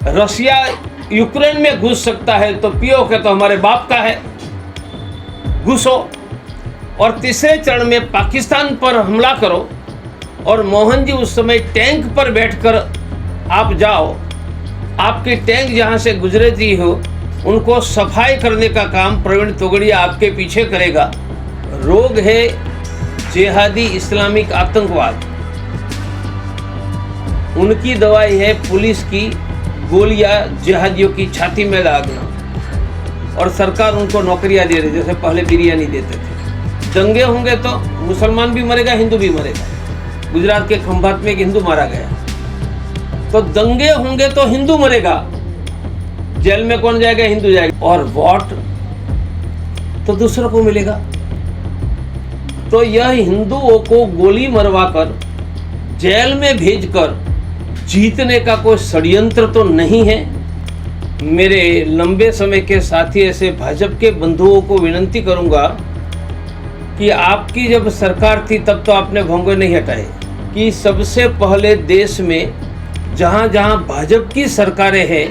Russia Ukraine में घुस सकता है तो पीओके तो हमारे बाप का है, घुसो। और तीसरे चरण में पाकिस्तान पर हमला करो और मोहन जी उस समय टैंक पर बैठकर आप जाओ, आपकी टैंक जहां से गुजरती हो उनको सफाई करने का काम प्रवीण तोगड़िया आपके पीछे करेगा। रोग है जिहादी इस्लामिक आतंकवाद, उनकी दवाई है पुलिस की गोलियां जिहादियों की छाती में दागना, और सरकार उनको नौकरियां दे रही जैसे पहले बिरयानी देते थे। दंगे होंगे तो मुसलमान भी मरेगा, हिंदू भी मरेगा। गुजरात के खंभात में एक हिंदू मारा गया, तो दंगे होंगे तो हिंदू मरेगा, जेल में कौन जाएगा? हिंदू जाएगा। और वोट तो दूसरों को मिलेगा। तो यह हिंदुओं को गोली मरवाकर जेल में भेजकर जीतने का कोई षड्यंत्र तो नहीं है। मेरे लंबे समय के साथी ऐसे भाजपा के बंधुओं को विनती करूंगा कि आपकी जब सरकार थी तब तो आपने भोंगे नहीं हटाए, कि सबसे पहले देश में जहां जहां भाजपा की सरकारें हैं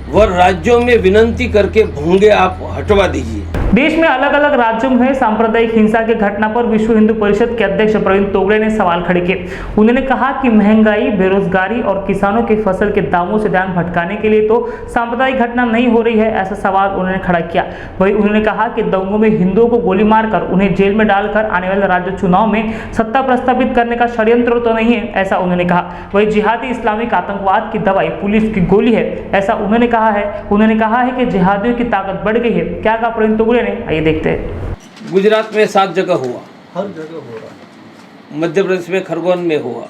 वह राज्यों में विनती करके भोंगे आप हटवा दीजिए। देश में अलग अलग राज्यों में सांप्रदायिक हिंसा की घटना पर विश्व हिंदू परिषद के अध्यक्ष प्रवीण तोगड़े ने सवाल खड़े किए। उन्होंने कहा कि महंगाई, बेरोजगारी और किसानों की फसल के दामों से ध्यान भटकाने के लिए तो सांप्रदायिक घटना नहीं हो रही है, ऐसा सवाल उन्होंने खड़ा किया। वहीं उन्होंने कहा कि दंगों में हिंदुओं को गोली मारकर उन्हें जेल में डालकर आने वाले राज्य चुनाव में सत्ता प्रस्तावित करने का षड्यंत्र तो नहीं है, ऐसा उन्होंने कहा। वहीं जिहादी इस्लामिक आतंकवाद की दवाई पुलिस की गोली है, ऐसा उन्होंने कहा है। उन्होंने कहा है कि जिहादियों की ताकत बढ़ गई है। क्या कहा प्रवीण तोगड़े ने, आइए देखते हैं। गुजरात में 7 जगह हुआ, हर जगह हो रहा है। मध्य प्रदेश में खरगोन में हुआ,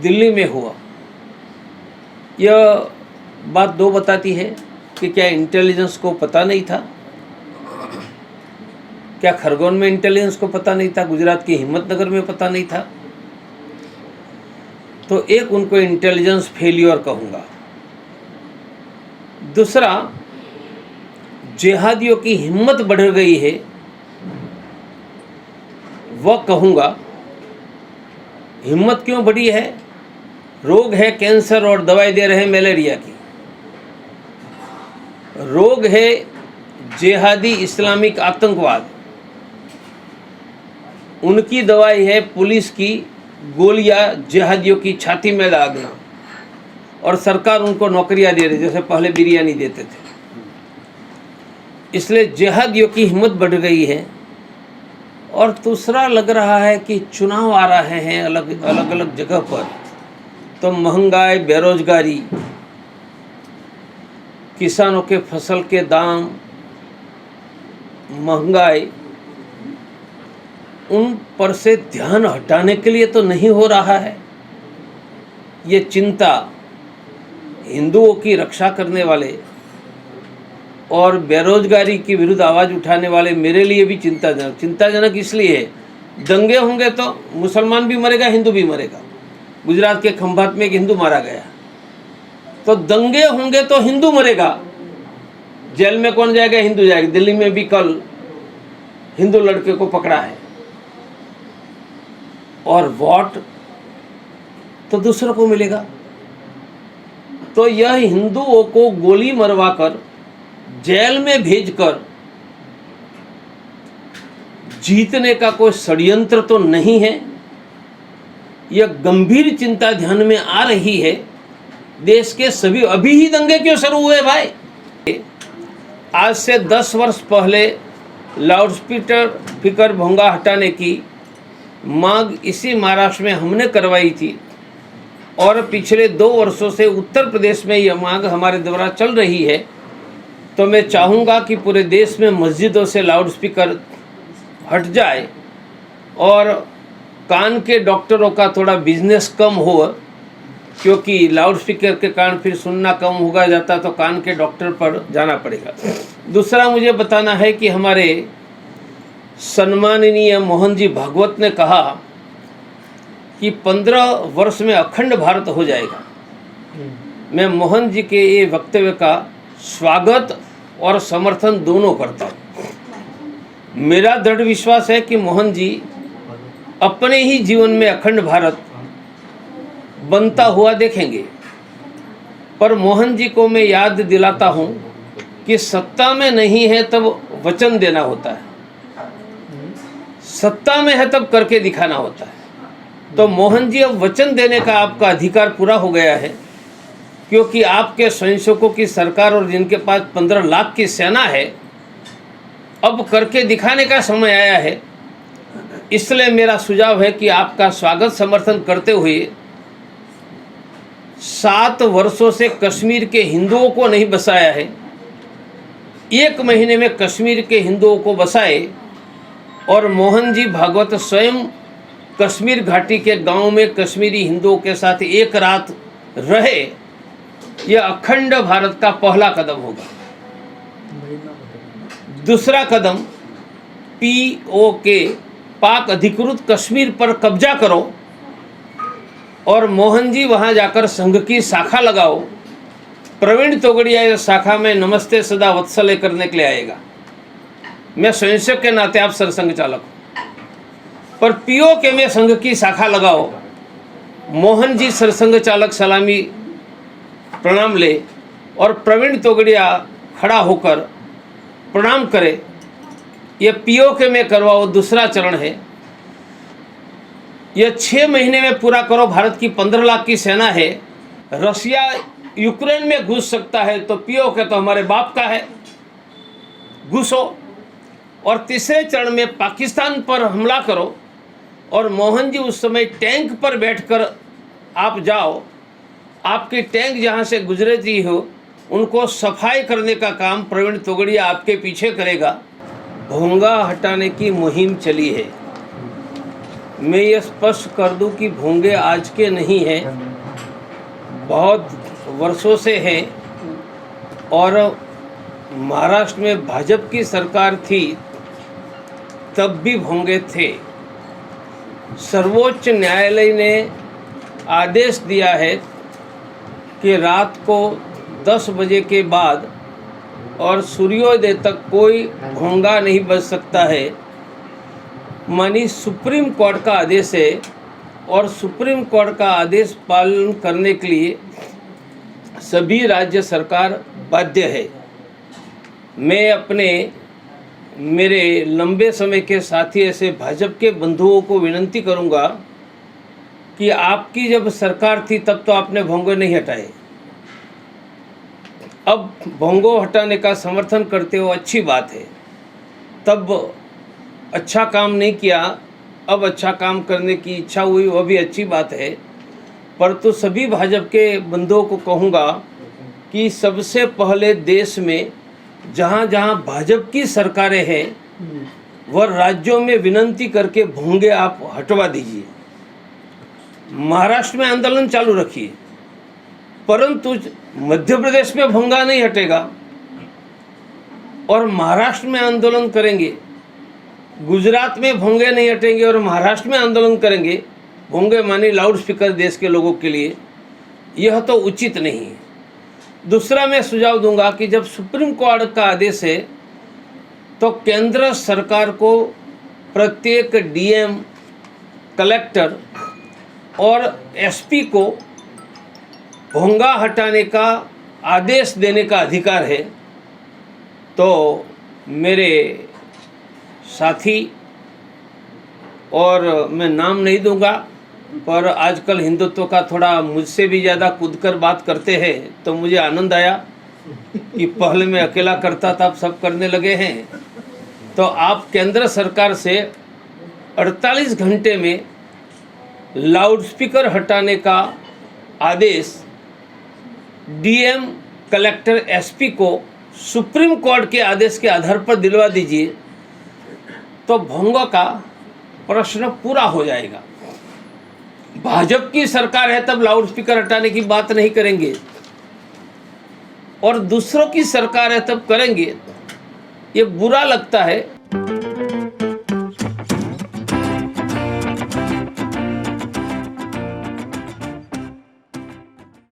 दिल्ली में हुआ। यह बात दो बताती है कि क्या इंटेलिजेंस को पता नहीं था? क्या खरगोन में इंटेलिजेंस को पता नहीं था? गुजरात की हिम्मतनगर में पता नहीं था? तो एक उनको इंटेलिजेंस फेलियर कहूँगा। दूसरा, जिहादियों की हिम्मत बढ़ गई है वह कहूँगा। हिम्मत क्यों बढ़ी है? रोग है कैंसर और दवाई दे रहे हैं मलेरिया की। रोग है जिहादी इस्लामिक आतंकवाद, उनकी दवाई है पुलिस की गोलियां जिहादियों की छाती में दागना, और सरकार उनको नौकरियां दे रही जैसे पहले बिरयानी देते थे। इसलिए जिहादियों की हिम्मत बढ़ गई है। और दूसरा लग रहा है कि चुनाव आ रहे हैं अलग अलग जगह पर, तो महंगाई, बेरोजगारी, किसानों के फसल के दाम, महंगाई, उन पर से ध्यान हटाने के लिए तो नहीं हो रहा है। ये चिंता हिंदुओं की रक्षा करने वाले और बेरोजगारी के विरुद्ध आवाज़ उठाने वाले मेरे लिए भी चिंताजनक इसलिए है, दंगे होंगे तो मुसलमान भी मरेगा, हिंदू भी मरेगा। गुजरात के खंभात में एक हिंदू मारा गया, तो दंगे होंगे तो हिंदू मरेगा, जेल में कौन जाएगा? हिंदू जाएगा। दिल्ली में भी कल हिंदू लड़के को पकड़ा है। और वोट तो दूसरों को मिलेगा। तो यह हिंदुओं को गोली मरवाकर जेल में भेजकर जीतने का कोई षड्यंत्र तो नहीं है। यह गंभीर चिंता ध्यान में आ रही है। देश के सभी, अभी ही दंगे क्यों शुरू हुए भाई? आज से 10 वर्ष पहले लाउडस्पीकर भोंगा हटाने की मांग इसी महाराष्ट्र में हमने करवाई थी, और पिछले 2 वर्षों से उत्तर प्रदेश में यह मांग हमारे द्वारा चल रही है। तो मैं चाहूँगा कि पूरे देश में मस्जिदों से लाउडस्पीकर हट जाए और कान के डॉक्टरों का थोड़ा बिजनेस कम हो, क्योंकि लाउडस्पीकर के कारण फिर सुनना कम होगा जाता तो कान के डॉक्टर पर जाना पड़ेगा। दूसरा मुझे बताना है कि हमारे सम्माननीय मोहन जी भागवत ने कहा कि 15 वर्ष में अखंड भारत हो जाएगा। मैं मोहन जी के ये वक्तव्य का स्वागत और समर्थन दोनों करता हूँ। मेरा दृढ़ विश्वास है कि मोहन जी अपने ही जीवन में अखंड भारत बनता हुआ देखेंगे। पर मोहन जी को मैं याद दिलाता हूँ कि सत्ता में नहीं है तब वचन देना होता है, सत्ता में है तब करके दिखाना होता है। तो मोहन जी, अब वचन देने का आपका अधिकार पूरा हो गया है, क्योंकि आपके स्वयंसेवकों की सरकार और जिनके पास 15 लाख की सेना है, अब करके दिखाने का समय आया है। इसलिए मेरा सुझाव है कि आपका स्वागत समर्थन करते हुए 7 वर्षों से कश्मीर के हिंदुओं को नहीं बसाया है, 1 महीने में कश्मीर के हिंदुओं को बसाए और मोहन जी भागवत स्वयं कश्मीर घाटी के गांव में कश्मीरी हिंदुओं के साथ एक रात रहे, यह अखंड भारत का पहला कदम होगा। दूसरा कदम, POK पाक अधिकृत कश्मीर पर कब्जा करो और मोहन जी वहां जाकर संघ की शाखा लगाओ। प्रवीण तोगड़िया इस शाखा में नमस्ते सदा वत्सले करने के लिए आएगा। मैं स्वयंसेवक के नाते आप सरसंघ चालक हूँ, पर POK में संघ की शाखा लगाओ। मोहन जी सरसंघ चालक सलामी प्रणाम ले और प्रवीण तोगड़िया खड़ा होकर प्रणाम करे, ये POK में करवाओ। दूसरा चरण है, यह 6 महीने में पूरा करो। भारत की 15 लाख की सेना है, रसिया यूक्रेन में घुस सकता है, तो POK तो हमारे बाप का है, घुसो। और तीसरे चरण में पाकिस्तान पर हमला करो और मोहन जी उस समय टैंक पर बैठकर आप जाओ, आपकी टैंक जहाँ से गुजरे थी हो उनको सफाई करने का काम प्रवीण तोगड़िया आपके पीछे करेगा। भोंगा हटाने की मुहिम चली है। मैं ये स्पष्ट कर दूं कि भोंगे आज के नहीं हैं, बहुत वर्षों से हैं। और महाराष्ट्र में भाजपा की सरकार थी तब भी भोंगे थे। सर्वोच्च न्यायालय ने आदेश दिया है कि रात को 10 बजे के बाद और सूर्योदय तक कोई भोंगा नहीं बज सकता है। मानी सुप्रीम कोर्ट का आदेश है और सुप्रीम कोर्ट का आदेश पालन करने के लिए सभी राज्य सरकार बाध्य है। मैं मेरे लंबे समय के साथी ऐसे भाजपा के बंधुओं को विनती करूंगा कि आपकी जब सरकार थी तब तो आपने भोंगे नहीं हटाए, अब भोंगो हटाने का समर्थन करते हो, अच्छी बात है। तब अच्छा काम नहीं किया, अब अच्छा काम करने की इच्छा हुई, वह भी अच्छी बात है। परंतु सभी भाजपा के बंधुओं को कहूँगा कि सबसे पहले देश में जहाँ जहाँ भाजपा की सरकारें हैं वह राज्यों में विनती करके भोंगे आप हटवा दीजिए। महाराष्ट्र में आंदोलन चालू रखिए, परंतु मध्य प्रदेश में भोंगा नहीं हटेगा और महाराष्ट्र में आंदोलन करेंगे। गुजरात में भोंगे नहीं हटेंगे और महाराष्ट्र में आंदोलन करेंगे। भोंगे मानी लाउड स्पीकर देश के लोगों के लिए, यह तो उचित नहीं है। दूसरा मैं सुझाव दूंगा कि जब सुप्रीम कोर्ट का आदेश है तो केंद्र सरकार को प्रत्येक DM, कलेक्टर और SP को भोंगा हटाने का आदेश देने का अधिकार है। तो मेरे साथी, और मैं नाम नहीं दूंगा, पर आजकल हिंदुत्व का थोड़ा मुझसे भी ज़्यादा कूदकर बात करते हैं, तो मुझे आनंद आया कि पहले मैं अकेला करता था, अब सब करने लगे हैं। तो आप केंद्र सरकार से 48 घंटे में लाउड स्पीकर हटाने का आदेश DM, कलेक्टर, SP को सुप्रीम कोर्ट के आदेश के आधार पर दिलवा दीजिए, तो भोंगा का प्रश्न पूरा हो जाएगा। भाजपा की सरकार है तब लाउड स्पीकर हटाने की बात नहीं करेंगे, और दूसरों की सरकार है तब करेंगे। ये बुरा लगता है